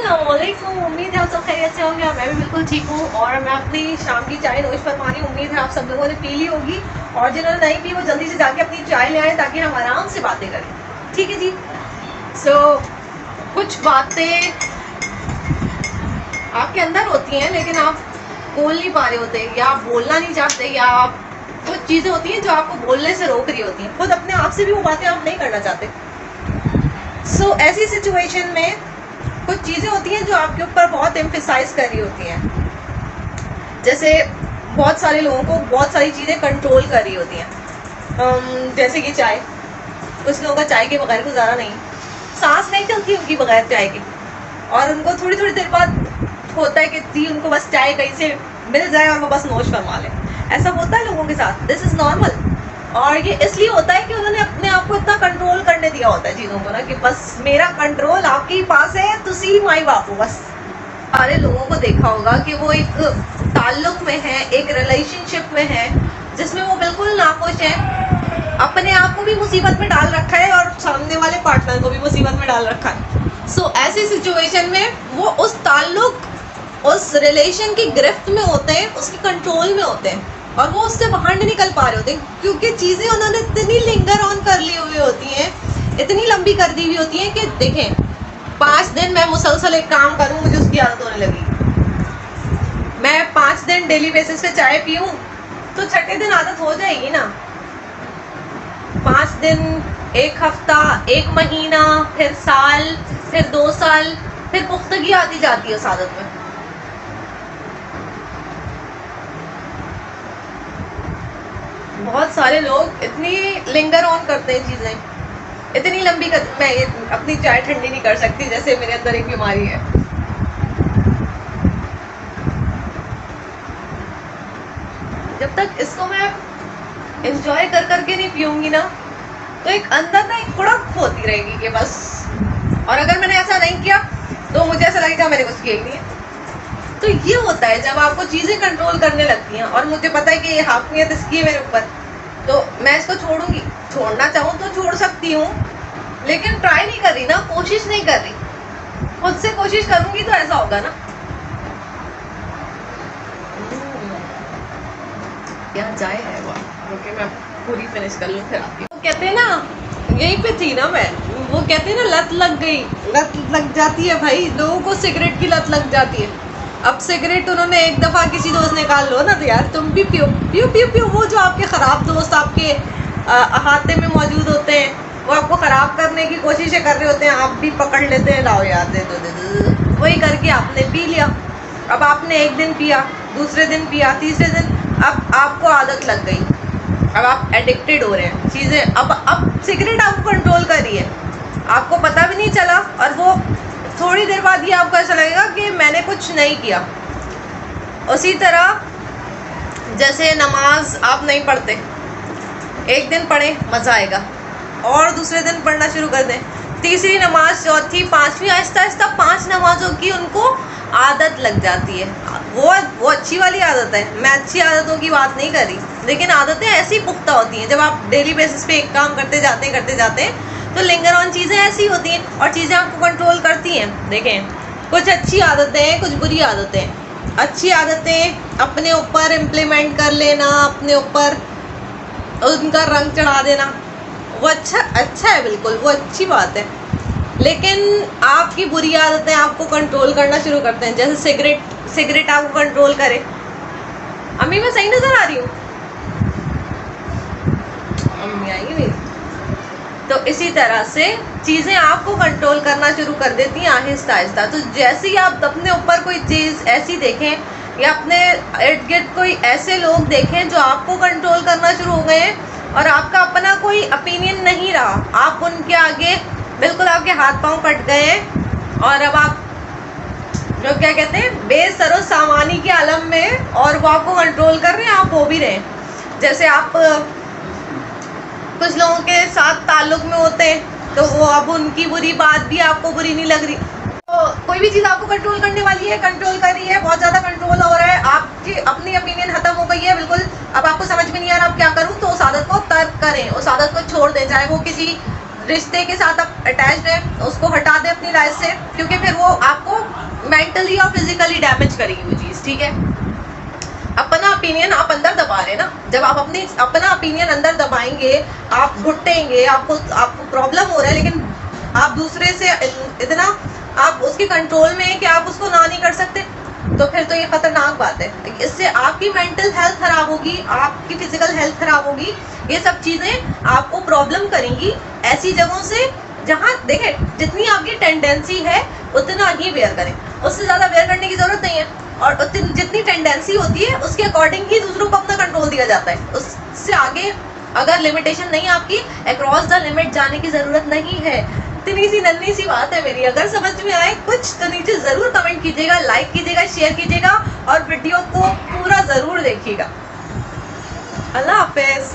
अस्सलामुअलैकुम। उम्मीद है आप सब खैरियत से होंगे। मैं भी बिल्कुल ठीक हूँ और मैं अपनी शाम की चाय नोश फरमानी। उम्मीद है आप सब लोगों ने पी ली होगी और जिन्होंने नहीं पी वो जल्दी से जाके अपनी चाय ले आए ताकि हम आराम से बातें करें। ठीक है जी। कुछ बातें आपके अंदर होती हैं लेकिन आप बोल नहीं पा रहे होते या आप बोलना नहीं चाहते या आप कुछ चीज़ें होती हैं जो आपको बोलने से रोक रही होती हैं। खुद अपने आप से भी वो बातें आप नहीं करना चाहते। ऐसी सिचुएशन में कुछ चीज़ें होती हैं जो आपके ऊपर बहुत एम्फेसाइज कर रही होती हैं। जैसे बहुत सारे लोगों को बहुत सारी चीज़ें कंट्रोल कर रही होती हैं। जैसे कि चाय, कुछ लोगों का चाय के बगैर गुजारा नहीं, सांस नहीं चलती उनकी बगैर चाय की, और उनको थोड़ी थोड़ी देर बाद होता है कि जी उनको बस चाय कहीं से मिल जाए और वो बस नोश फरमा लें। ऐसा होता है लोगों के साथ, दिस इज़ नॉर्मल। और ये इसलिए होता है कि उन्होंने अपने आप को इतना कंट्रोल करने दिया होता है चीज़ों को ना कि बस मेरा कंट्रोल आपके ही पास है, तुसी माई बापू। बस सारे लोगों को देखा होगा कि वो एक ताल्लुक में है, एक रिलेशनशिप में है जिसमें वो बिल्कुल नाखुश है, अपने आप को भी मुसीबत में डाल रखा है और सामने वाले पार्टनर को भी मुसीबत में डाल रखा है। ऐसी सिचुएशन में वो उस ताल्लुक, उस रिलेशन की गिरफ्त में होते हैं, उसके कंट्रोल में होते हैं और वो उससे बाहर नहीं निकल पा रहे होते क्योंकि चीज़ें उन्होंने इतनी लिंगर ऑन कर ली हुई होती हैं, इतनी लंबी कर दी हुई होती हैं कि देखें 5 दिन मैं मुसलसल एक काम करूं मुझे उसकी आदत होने लगी। मैं 5 दिन डेली बेसिस पे चाय पीऊं तो छठे दिन आदत हो जाएगी ना। 5 दिन, 1 हफ्ता, 1 महीना, फिर साल, फिर 2 साल, फिर पुख्तगी आती जाती है उस आदत में। बहुत सारे लोग इतनी लिंगर ऑन करते हैं चीज़ें, इतनी लंबी मैं ये अपनी चाय ठंडी नहीं कर सकती, जैसे मेरे अंदर एक बीमारी है। जब तक इसको मैं एंजॉय कर करके नहीं पीऊंगी ना तो एक अंदर ना एक कुड़क होती रहेगी कि बस, और अगर मैंने ऐसा नहीं किया तो मुझे ऐसा लगेगा मैंने कुछ किया ही नहीं है। तो ये होता है जब आपको चीज़ें कंट्रोल करने लगती हैं और मुझे पता है कि ये हाकिमियत इसकी है मेरे ऊपर, तो मैं इसको छोड़ूंगी। छोड़ना चाहूँ तो छोड़ सकती हूँ लेकिन ट्राई नहीं कर रही ना, कोशिश नहीं कर रही। खुद से कोशिश करूंगी तो ऐसा होगा ना। क्या चाय है वो, ओके मैं पूरी फिनिश कर लूँ फिर आती हूँ। कहते हैं ना, यहीं पे थी ना मैं, वो कहते हैं ना लत लग गई, लत लग जाती है भाई। लोगों को सिगरेट की लत लग जाती है। अब सिगरेट उन्होंने एक दफ़ा किसी दोस्त ने कहा लो ना तो यार तुम भी पियो पियो पियो पियो। वो जो आपके ख़राब दोस्त आपके अहाते में मौजूद होते हैं वो आपको ख़राब करने की कोशिशें कर रहे होते हैं, आप भी पकड़ लेते हैं, लाओ यार दे दो। वही करके आपने पी लिया। अब आपने एक दिन पिया, दूसरे दिन पिया, तीसरे दिन, अब आपको आदत लग गई, अब आप एडिक्टेड हो रहे हैं चीज़ें। अब सिगरेट आपको कंट्रोल कर रही है, आपको पता भी नहीं चला और वो थोड़ी देर बाद ये आपको ऐसा लगेगा कि मैंने कुछ नहीं किया। उसी तरह जैसे नमाज आप नहीं पढ़ते, एक दिन पढ़ें मज़ा आएगा और दूसरे दिन पढ़ना शुरू कर दें, तीसरी नमाज, चौथी, पांचवी, आहिस्ता आहिस्ता 5 नमाजों की उनको आदत लग जाती है। वो अच्छी वाली आदत है, मैं अच्छी आदतों की बात नहीं कर रही, लेकिन आदतें ऐसी पुख्ता होती हैं जब आप डेली बेसिस पे एक काम करते जाते हैं तो लिंगर ऑन चीज़ें ऐसी होती हैं और चीज़ें आपको कंट्रोल करती हैं। देखें, कुछ अच्छी आदतें हैं, कुछ बुरी आदतें। अच्छी आदतें अपने ऊपर इम्प्लीमेंट कर लेना, अपने ऊपर उनका रंग चढ़ा देना, वो अच्छा है, बिल्कुल वो अच्छी बात है। लेकिन आपकी बुरी आदतें आपको कंट्रोल करना शुरू करते हैं। जैसे सिगरेट आपको कंट्रोल करे। अम्मी मैं सही नज़र आ रही हूँ? अम्मी आई मेरी। तो इसी तरह से चीज़ें आपको कंट्रोल करना शुरू कर देती हैं आहिस्ता आहिस्ता। तो जैसे ही आप अपने ऊपर कोई चीज़ ऐसी देखें या अपने इर्द गिर्द कोई ऐसे लोग देखें जो आपको कंट्रोल करना शुरू हो गए हैं और आपका अपना कोई ओपिनियन नहीं रहा, आप उनके आगे बिल्कुल आपके हाथ पांव कट गए हैं और अब आप जो क्या कहते हैं बेसरो सामानी के आलम में, और वो आपको कंट्रोल कर रहे हैं, आप हो भी रहे हैं। जैसे आप कुछ लोगों के साथ ताल्लुक में होते हैं तो वो अब उनकी बुरी बात भी आपको बुरी नहीं लग रही। तो कोई भी चीज़ आपको कंट्रोल करने वाली है, कंट्रोल कर रही है, बहुत ज़्यादा कंट्रोल हो रहा है, आपकी अपनी ओपिनियन खत्म हो गई है बिल्कुल। अब आपको समझ में नहीं आ रहा अब क्या करूँ, तो उस आदत को तर्क करें, उस आदत को छोड़ दें। चाहे वो किसी रिश्ते के साथ आप अटैच्ड हैं उसको हटा दें अपनी लाइफ से, क्योंकि फिर वो आपको मेंटली और फिजिकली डैमेज करेगी वो चीज, ठीक है। अपना ओपिनियन आप अंदर दबा रहे ना, जब आप अपना ओपिनियन अंदर दबाएंगे, आप घुटेंगे, आपको प्रॉब्लम हो रहा है, लेकिन आप दूसरे से इतना आप उसके कंट्रोल में है कि आप उसको ना नहीं कर सकते, तो फिर तो ये खतरनाक बात है। इससे आपकी मेंटल हेल्थ खराब होगी, आपकी फिजिकल हेल्थ खराब होगी, ये सब चीजें आपको प्रॉब्लम करेंगी ऐसी जगहों से जहाँ देखें जितनी आपकी टेंडेंसी है उतना ही वेयर करें, उससे ज्यादा वेयर करने की जरूरत नहीं है। और जितनी टेंडेंसी होती है उसके अकॉर्डिंग ही दूसरों को अपना कंट्रोल दिया जाता है, उससे आगे अगर लिमिटेशन नहीं, आपकी अक्रॉस द लिमिट जाने की जरूरत नहीं है। इतनी सी नन्ही सी बात है मेरी, अगर समझ में आए कुछ तो नीचे जरूर कमेंट कीजिएगा, लाइक कीजिएगा, शेयर कीजिएगा और वीडियो को पूरा जरूर देखिएगा। अल्लाह हाफिज।